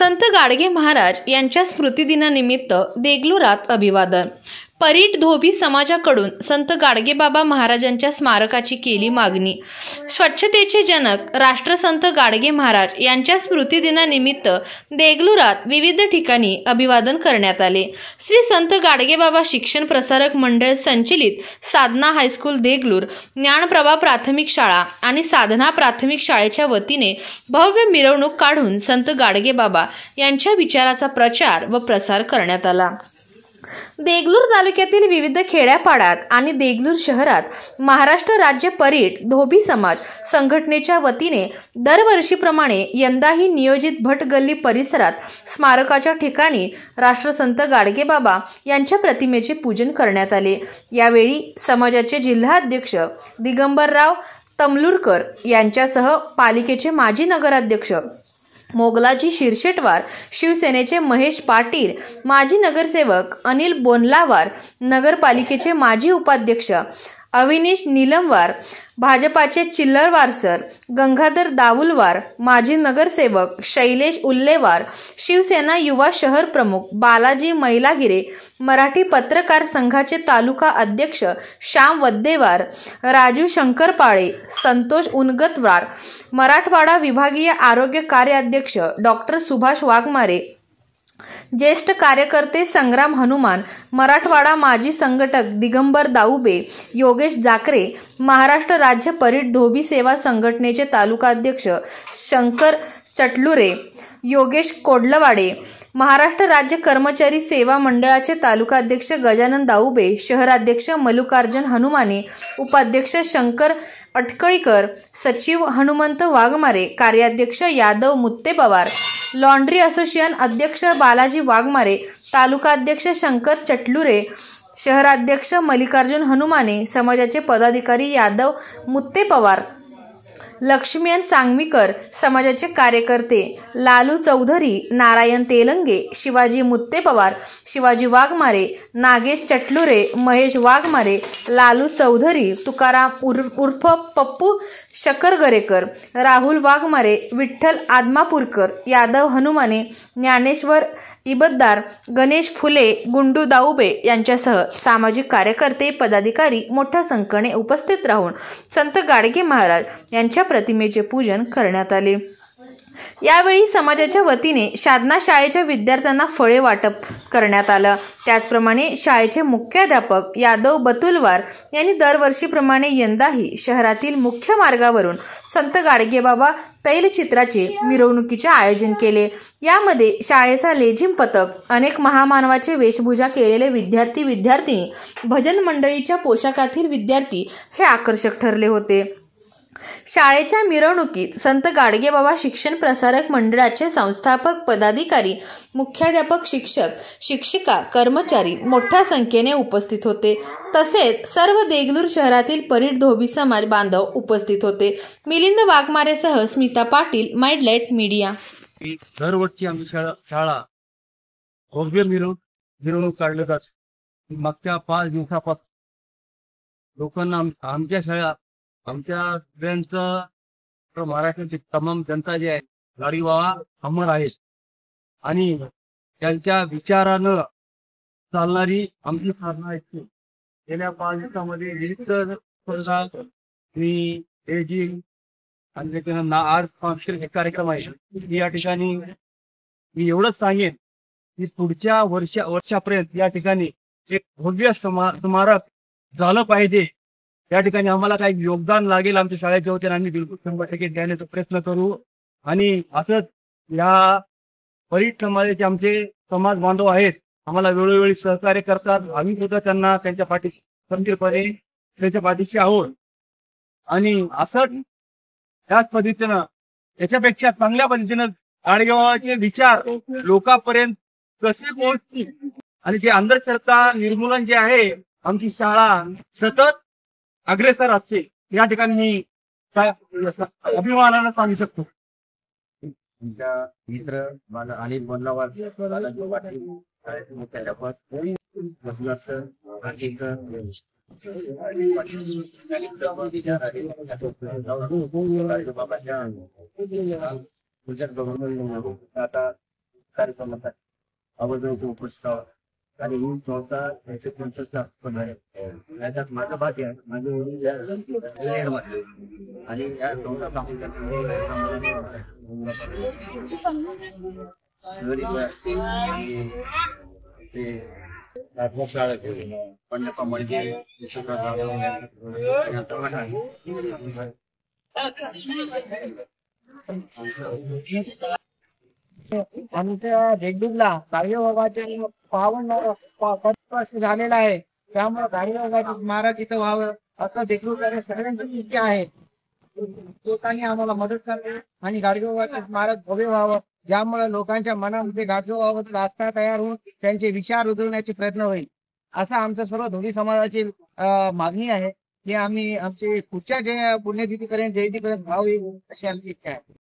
संत गाडगे महाराज यांच्या स्मृतिदिनानिमित्त देगलुरात अभिवादन. परीट धोबी समाजाकडून संत गाडगेबाबा महाराजांच्या स्मारकाची केली मागणी. स्वच्छतेचे जनक राष्ट्रसंत गाडगे महाराज यांच्या स्मृतिदिनानिमित्त देगलुरात विविध ठिकाणी अभिवादन करण्यात आले. श्री संत गाडगेबाबा शिक्षण प्रसारक मंडळ संचलित साधना हायस्कूल देगलूर, ज्ञानप्रभा प्राथमिक शाळा आणि साधना प्राथमिक शाळेच्या वतीने भव्य मिरवणूक काढून संत गाडगेबाबा यांच्या विचाराचा प्रचार व प्रसार करण्यात आला. देगलूर तालुक्यातील विविध खेड्यापाड्यात आणि देगलूर शहरात महाराष्ट्र राज्य परीट धोबी समाज संघटनेच्या वतीने दरवर्षीप्रमाणे यंदाही नियोजित भट गल्ली परिसरात स्मारकाच्या ठिकाणी राष्ट्रसंत गाडगेबाबा यांच्या प्रतिमेचे पूजन करण्यात आले. यावेळी समाजाचे जिल्हाध्यक्ष दिगंबरराव तमलुरकर यांच्यासह पालिकेचे माजी नगराध्यक्ष मोगलाजी शिरशेटवार, शिवसेनेचे महेश पाटील, माजी नगरसेवक अनिल बोनलावार, नगरपालिकेचे माजी उपाध्यक्ष अविनीश निलमवार, भाजपाचे चिल्लरवार सर गंगाधर दाऊलवार, माजी नगरसेवक शैलेश उल्लेवार, शिवसेना युवा शहर प्रमुख बालाजी मैलागिरे, मराठी पत्रकार संघाचे तालुका अध्यक्ष श्याम वद्देवार, राजू शंकरपाळे, संतोष उनगतवार, मराठवाडा विभागीय आरोग्य कार्याध्यक्ष डॉक्टर सुभाष वाघमारे, ज्येष्ठ कार्यकर्ते संग्राम हनुमान, मराठवाडा माजी संघटक दिगंबर दाऊबे, योगेश जाकरे, महाराष्ट्र राज्य परीट धोबी सेवा संघटनेचे तालुकाध्यक्ष शंकर चटलुरे, योगेश कोडलवाडे, महाराष्ट्र राज्य कर्मचारी सेवा मंडळाचे तालुकाध्यक्ष गजानन दाऊबे, शहराध्यक्ष मल्लिकार्जुन हनुमाने, उपाध्यक्ष शंकर अटकळीकर, सचिव हनुमंत वाघमारे, कार्याध्यक्ष यादव मुत्तेपवार, लॉन्ड्री असोसिएशन अध्यक्ष बालाजी वाघमारे, तालुकाध्यक्ष शंकर चटलुरे, शहराध्यक्ष मल्लिकार्जुन हनुमाने, समाजाचे पदाधिकारी यादव मुत्तेपवार, लक्ष्मीयन सांगवीकर, समाजाचे कार्यकर्ते लालू चौधरी, नारायण तेलंगे, शिवाजी मुत्तेपवार, शिवाजी वाघमारे, नागेश चटलुरे, महेश वाघमारे, लालू चौधरी, तुकाराम उर्फ पप्पू शकरगरेकर, राहुल वाघमारे, विठ्ठल आदमापूरकर, यादव हनुमाने, ज्ञानेश्वर इबतदार, गणेश फुले, गुंडू दाऊबे यांच्यासह सामाजिक कार्यकर्ते पदाधिकारी मोठ्या संख्येने उपस्थित राहून संत गाडगे महाराज यांच्या प्रतिमेचे पूजन करण्यात आले. यावेळी समाजाच्या वतीने साधना शाळेच्या विद्यार्थ्यांना फळे वाटप करण्यात आलं. त्याचप्रमाणे शाळेचे मुख्याध्यापक यादव बतुलवार यांनी दरवर्षीप्रमाणे यंदाही शहरातील मुख्य मार्गावरून संत गाडगेबाबा तैलचित्राचे मिरवणुकीचे आयोजन केले. यामध्ये शाळेचा लेझिम पथक, अनेक महामानवाचे वेशभूषा केलेले विद्यार्थिनी, भजन मंडळीच्या पोशाखातील विद्यार्थी हे आकर्षक ठरले होते. शाळेच्या मिरवणुकीत संत गाडगेबाबा शिक्षण प्रसारक मंडळाचे संस्थापक पदाधिकारी, मुख्याध्यापक, शिक्षक, शिक्षिका, कर्मचारी मोठ्या संख्येने उपस्थित होते. तसेच सर्व देगलूर शहरातील परीट धोबी समाज बांधव उपस्थित होते. मिलिंद वाघमारेसह स्मिता पाटील, माइंडलाइट मीडिया. दरवर्षी आमची शाळा भव्य मिरवणूक काढली जाते. मागच्या 5 दिवसापासून लोकांना आमच्या शाळा, आमच्या सगळ्यांचं महाराष्ट्राची तमाम जनता जी आहे गाडगेबाबा अमर आहेत आणि त्यांच्या विचारानं चालणारी आमची साधना आहे. गेल्या 5 दिवसामध्ये विविध स्पर्धा आणि त्याच्यानंतर आर्ट सांस्कृतिक कार्यक्रम आहे. या ठिकाणी मी एवढंच सांगेन की पुढच्या वर्षापर्यंत या ठिकाणी एक भव्य स्मारक झालं पाहिजे. या ठिकाणी आम्हाला काही योगदान लागेल आमच्या शाळेच्या वतीने आम्ही बिलकुल 100% देण्याचा प्रयत्न करू. आणि असंच या परीट समाजाचे आमचे समाज बांधव आहेत, आम्हाला वेळोवेळी सहकार्य करतात. आम्ही सुद्धा त्यांना त्यांच्या पाठीशी खंबीरपणे त्यांच्या पाठीशी आहोत. आणि असंच त्याच पद्धतीनं याच्यापेक्षा चांगल्या पद्धतीनं गाडगेबाबाचे विचार लोकांपर्यंत कसे पोहोचतील आणि ते अंधश्रद्धा निर्मूलन जे आहे आमची शाळा सतत अग्रेसर असते, या ठिकाणी मी अभिमानानं सांगू शकतो. मित्र अनिल बोनलावार, आता कार्यक्रमासाठी आवर्जून उपस्थित आहोत. आणि ही संस्था 1965 स्थापन आहे. याच्यात माझा भाग आहे. माझे वडील या इंजिनियरमध्ये आणि या संस्था स्थापन शाळा पंडप्पा मळगे आमच्या देगलूरला गाडगेबाबाच्या पावन वर्ष झालेला आहे. त्यामुळे गाडगेबाबाचं स्मारक इथं व्हावं असं देगलूरकर सगळ्यांची इच्छा आहे. लोकांनी आम्हाला मदत करावी आणि गाडगेबाबाचं स्मारक भव्य व्हावं, ज्यामुळे लोकांच्या मनामध्ये गाडगेबाबाबद्दल आस्था तयार होऊन त्यांचे विचार रुजवण्याचे प्रयत्न होईल, असं आमचं सर्व धोडी समाजाची मागणी आहे की आम्ही आमचे पुढच्या पुण्यतिथीपर्यंत जयंतीपर्यंत व्हावी अशी आमची इच्छा आहे.